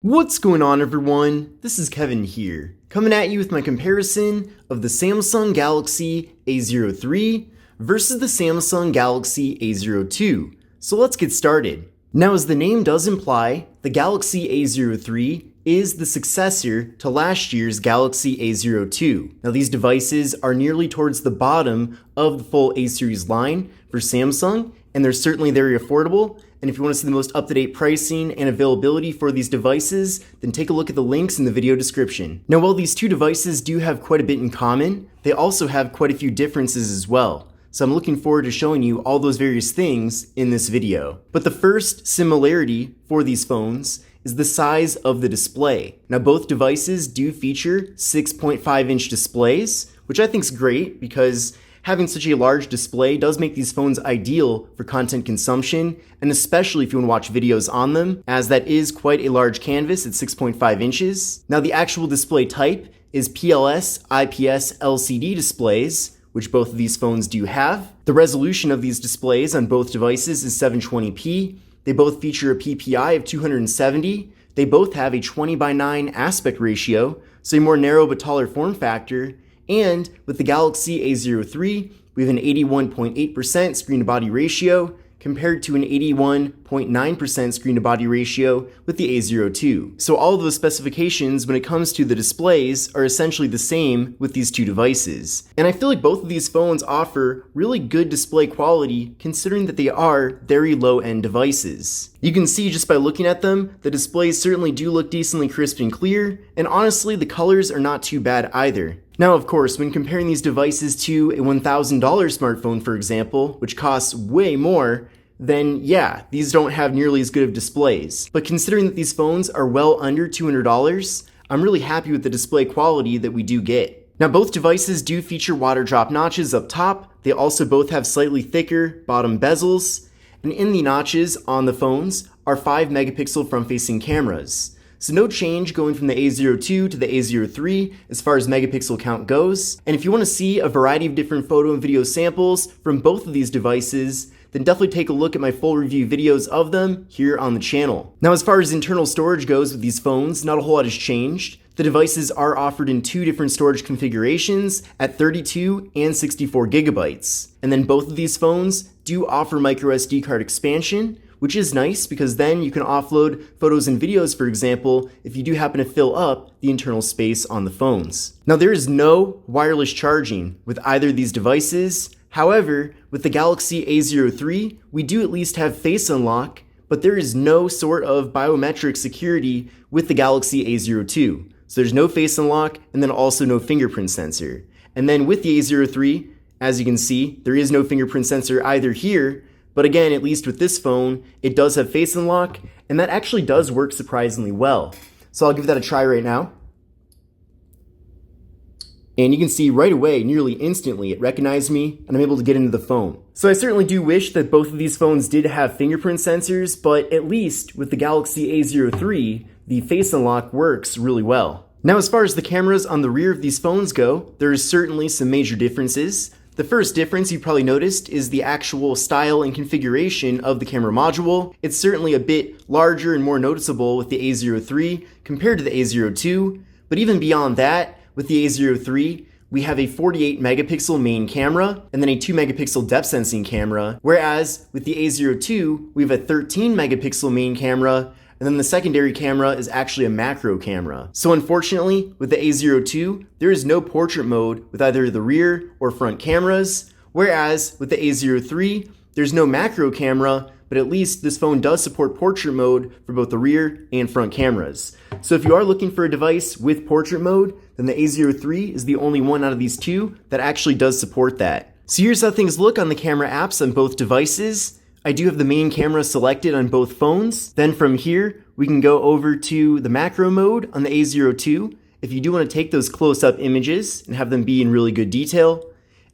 What's going on, everyone? This is Kevin here, coming at you with my comparison of the Samsung Galaxy A03 versus the Samsung Galaxy A02. So let's get started. Now, as the name does imply, the Galaxy A03 is the successor to last year's Galaxy A02. Now, these devices are nearly towards the bottom of the full A series line for Samsung, and they're certainly very affordable. And if you want to see the most up-to-date pricing and availability for these devices, then take a look at the links in the video description. Now, while these two devices do have quite a bit in common, they also have quite a few differences as well. So I'm looking forward to showing you all those various things in this video. But the first similarity for these phones is the size of the display. Now, both devices do feature 6.5-inch displays, which I think is great because having such a large display does make these phones ideal for content consumption, and especially if you want to watch videos on them, as that is quite a large canvas at 6.5 inches. Now, the actual display type is PLS, IPS, LCD displays, which both of these phones do have. The resolution of these displays on both devices is 720p. They both feature a PPI of 270. They both have a 20:9 aspect ratio, so a more narrow but taller form factor. And with the Galaxy A03, we have an 81.8% screen-to-body ratio compared to an 81.9% screen-to-body ratio with the A02. So all of those specifications when it comes to the displays are essentially the same with these two devices. And I feel like both of these phones offer really good display quality considering that they are very low-end devices. You can see just by looking at them, the displays certainly do look decently crisp and clear, and honestly, the colors are not too bad either. Now, of course, when comparing these devices to a $1,000 smartphone, for example, which costs way more, then yeah, these don't have nearly as good of displays. But considering that these phones are well under $200, I'm really happy with the display quality that we do get. Now, both devices do feature water drop notches up top. They also both have slightly thicker bottom bezels. And in the notches on the phones are 5-megapixel front-facing cameras. So no change going from the A02 to the A03 as far as megapixel count goes. And if you want to see a variety of different photo and video samples from both of these devices, then definitely take a look at my full review videos of them here on the channel. Now, as far as internal storage goes with these phones, not a whole lot has changed. The devices are offered in two different storage configurations at 32 and 64 gigabytes. And then both of these phones do offer micro SD card expansion, which is nice because then you can offload photos and videos, for example, if you do happen to fill up the internal space on the phones. Now, there is no wireless charging with either of these devices. However, with the Galaxy A03, we do at least have face unlock, but there is no sort of biometric security with the Galaxy A02. So there's no face unlock and then also no fingerprint sensor. And then with the A03, as you can see, there is no fingerprint sensor either here. But again, at least with this phone, it does have face unlock, and that actually does work surprisingly well. So I'll give that a try right now. And you can see right away, nearly instantly, it recognized me, and I'm able to get into the phone. So I certainly do wish that both of these phones did have fingerprint sensors, but at least with the Galaxy A03, the face unlock works really well. Now, as far as the cameras on the rear of these phones go, there is certainly some major differences. The first difference you probably noticed is the actual style and configuration of the camera module. It's certainly a bit larger and more noticeable with the A03 compared to the A02, but even beyond that, with the A03, we have a 48 megapixel main camera and then a 2 megapixel depth sensing camera, whereas with the A02, we have a 13 megapixel main camera and then the secondary camera is actually a macro camera. So unfortunately, with the A02, there is no portrait mode with either the rear or front cameras, whereas with the A03, there's no macro camera, but at least this phone does support portrait mode for both the rear and front cameras. So if you are looking for a device with portrait mode, then the A03 is the only one out of these two that actually does support that. So here's how things look on the camera apps on both devices. I do have the main camera selected on both phones. Then from here, we can go over to the macro mode on the A02 if you do want to take those close-up images and have them be in really good detail.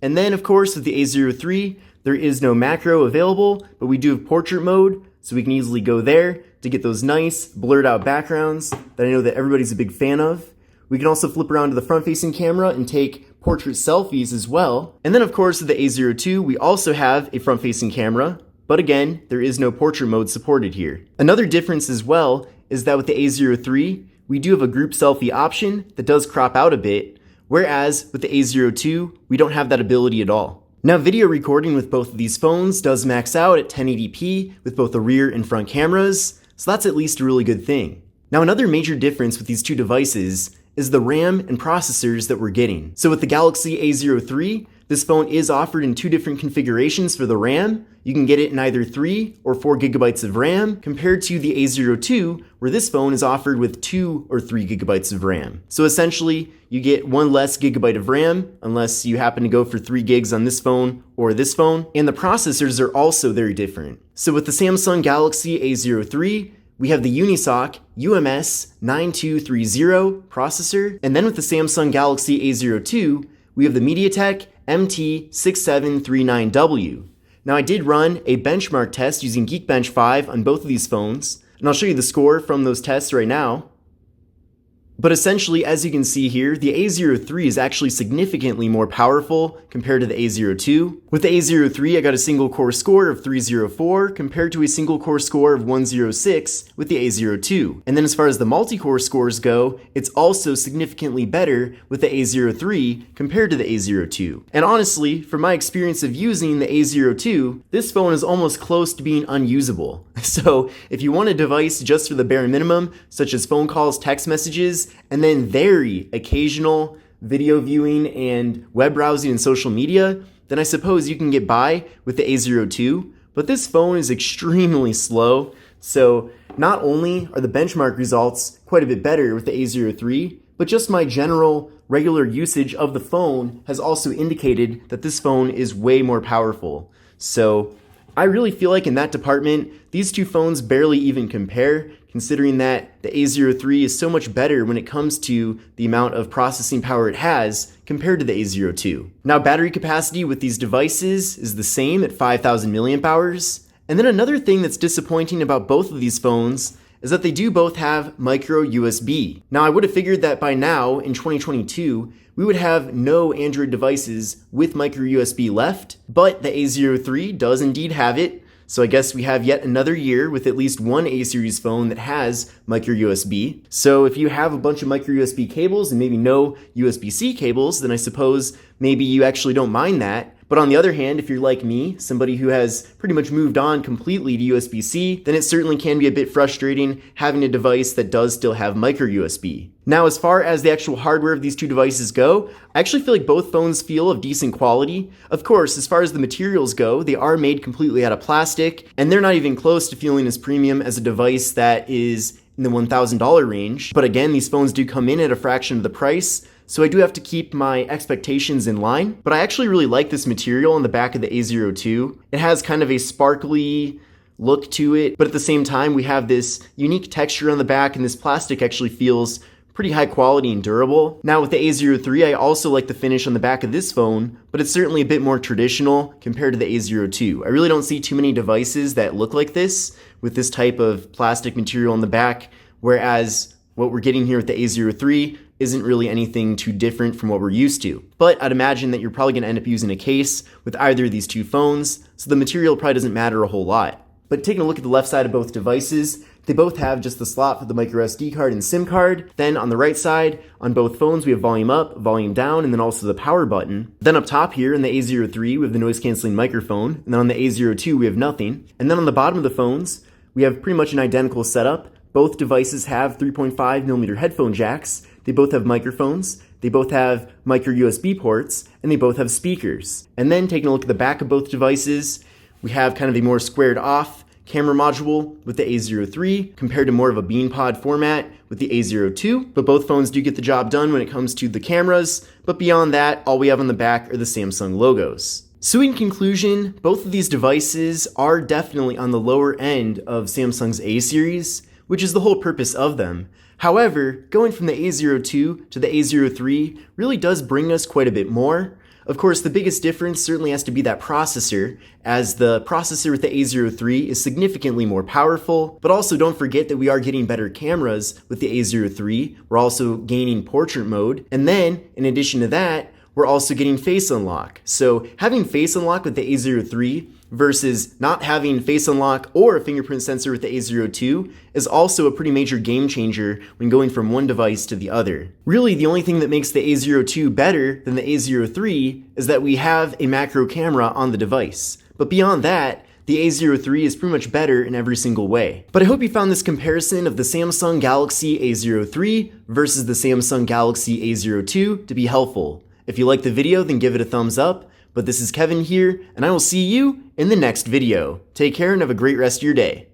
And then, of course, with the A03, there is no macro available, but we do have portrait mode, so we can easily go there to get those nice blurred out backgrounds that I know that everybody's a big fan of. We can also flip around to the front-facing camera and take portrait selfies as well. And then, of course, with the A02, we also have a front-facing camera, but again, there is no portrait mode supported here. Another difference as well is that with the A03, we do have a group selfie option that does crop out a bit, whereas with the A02, we don't have that ability at all. Now, video recording with both of these phones does max out at 1080p with both the rear and front cameras, so that's at least a really good thing. Now, another major difference with these two devices is the RAM and processors that we're getting. So with the Galaxy A03, this phone is offered in two different configurations for the RAM. You can get it in either 3 or 4 gigabytes of RAM, compared to the A02, where this phone is offered with 2 or 3 gigabytes of RAM. So essentially, you get 1 less gigabyte of RAM, unless you happen to go for 3 gigs on this phone or this phone, and the processors are also very different. So with the Samsung Galaxy A03, we have the Unisoc UMS9230 processor, and then with the Samsung Galaxy A02, we have the MediaTek MT6739W. Now, I did run a benchmark test using Geekbench 5 on both of these phones, and I'll show you the score from those tests right now. But essentially, as you can see here, the A03 is actually significantly more powerful compared to the A02. With the A03, I got a single core score of 304 compared to a single core score of 106 with the A02. And then as far as the multi-core scores go, it's also significantly better with the A03 compared to the A02. And honestly, from my experience of using the A02, this phone is almost close to being unusable. So if you want a device just for the bare minimum, such as phone calls, text messages, and then very occasional video viewing and web browsing and social media, then I suppose you can get by with the A02, but this phone is extremely slow, so not only are the benchmark results quite a bit better with the A03, but just my general regular usage of the phone has also indicated that this phone is way more powerful. So I really feel like in that department, these two phones barely even compare, considering that the A03 is so much better when it comes to the amount of processing power it has compared to the A02. Now, battery capacity with these devices is the same at 5,000 milliamp hours. And then another thing that's disappointing about both of these phones is that they do both have micro USB. Now, I would have figured that by now, in 2022, we would have no Android devices with micro USB left, but the A03 does indeed have it. So I guess we have yet another year with at least one A-series phone that has micro USB. So if you have a bunch of micro USB cables and maybe no USB-C cables, then I suppose maybe you actually don't mind that. But on the other hand, if you're like me, somebody who has pretty much moved on completely to USB-C, then it certainly can be a bit frustrating having a device that does still have micro USB. Now, as far as the actual hardware of these two devices go, I actually feel like both phones feel of decent quality. Of course, as far as the materials go, they are made completely out of plastic, and they're not even close to feeling as premium as a device that is in the $1,000 range. But again, these phones do come in at a fraction of the price, so I do have to keep my expectations in line. But I actually really like this material on the back of the A02. It has kind of a sparkly look to it, but at the same time, we have this unique texture on the back, and this plastic actually feels pretty high quality and durable. Now with the A03, I also like the finish on the back of this phone, but it's certainly a bit more traditional compared to the A02. I really don't see too many devices that look like this, with this type of plastic material on the back, whereas what we're getting here with the A03 isn't really anything too different from what we're used to. But I'd imagine that you're probably going to end up using a case with either of these two phones, so the material probably doesn't matter a whole lot. But taking a look at the left side of both devices, they both have just the slot for the micro SD card and SIM card. Then on the right side, on both phones, we have volume up, volume down, and then also the power button. Then up top here in the A03, we have the noise canceling microphone. And then on the A02, we have nothing. And then on the bottom of the phones, we have pretty much an identical setup. Both devices have 3.5mm headphone jacks. They both have microphones. They both have micro USB ports, and they both have speakers. And then taking a look at the back of both devices, we have kind of a more squared off camera module with the A03 compared to more of a beanpod format with the A02, but both phones do get the job done when it comes to the cameras, but beyond that, all we have on the back are the Samsung logos. So in conclusion, both of these devices are definitely on the lower end of Samsung's A series, which is the whole purpose of them. However, going from the A02 to the A03 really does bring us quite a bit more. Of course, the biggest difference certainly has to be that processor, as the processor with the A03 is significantly more powerful, but also don't forget that we are getting better cameras with the A03. We're also gaining portrait mode, and then, in addition to that, we're also getting face unlock. So having face unlock with the A03 versus not having face unlock or a fingerprint sensor with the A02 is also a pretty major game changer when going from one device to the other. Really, the only thing that makes the A02 better than the A03 is that we have a macro camera on the device. But beyond that, the A03 is pretty much better in every single way. But I hope you found this comparison of the Samsung Galaxy A03 versus the Samsung Galaxy A02 to be helpful. If you liked the video, then give it a thumbs up. But this is Kevin here, and I will see you in the next video. Take care and have a great rest of your day.